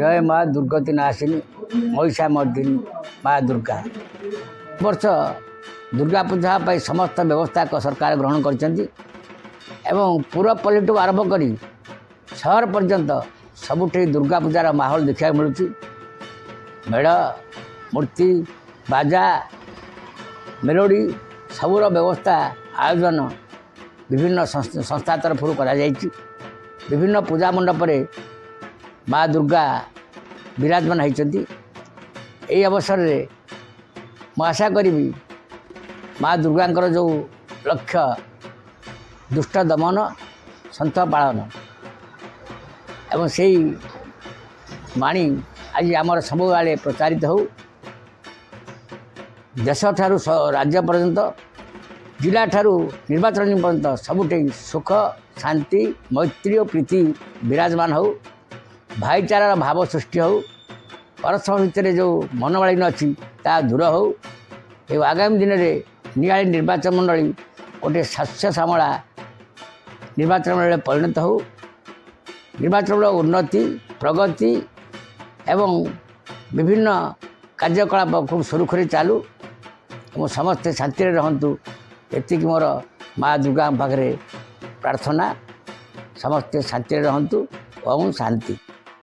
जय माँ दुर्गति नाशिनी महिषा मर्दिनी माँ दुर्गा। वर्ष दुर्गा पूजा पर समस्त व्यवस्था सरकार ग्रहण कर पुरपल्ली आरंभ कर सहर पर्यंत सबुठी दुर्गा पूजार माहौल देखा मिलूँ। मेढ़ मूर्ति बाजा मेलोडी सबूर व्यवस्था आयोजन विभिन्न संस्था तरफ विभिन्न पूजा मंडप माँ दुर्गा विराजमान होती। यही अवसर में मुझे आशा करी माँ दुर्गा जो लक्ष्य दुष्ट दमन संत पालन एवं से वाणी आज आमर सब आड़े प्रचारित हो देश ठारू राज्य पर्यंत जिला ठारू निर्वाचन पर्यंत सबुठे सुख शांति मैत्री और प्रीति विराजमान हो भाईचारार भाव सृष्टि हो परस्पर भितर जो मनोमालिन्य अच्छी ता दूर हो आगामी दिन में निआली निर्वाचन मंडली गोटे शस्य श्यामला निर्वाचन मंडल परिणत हो निर्वाचन मंडल उन्नति प्रगति एवं विभिन्न कार्यकलाप खूब सुरुखुरी चालू और समस्ते शांति रहतु एति मोर माँ दुर्गा पाखे प्रार्थना समस्ते शांति रहतु ओम शांति।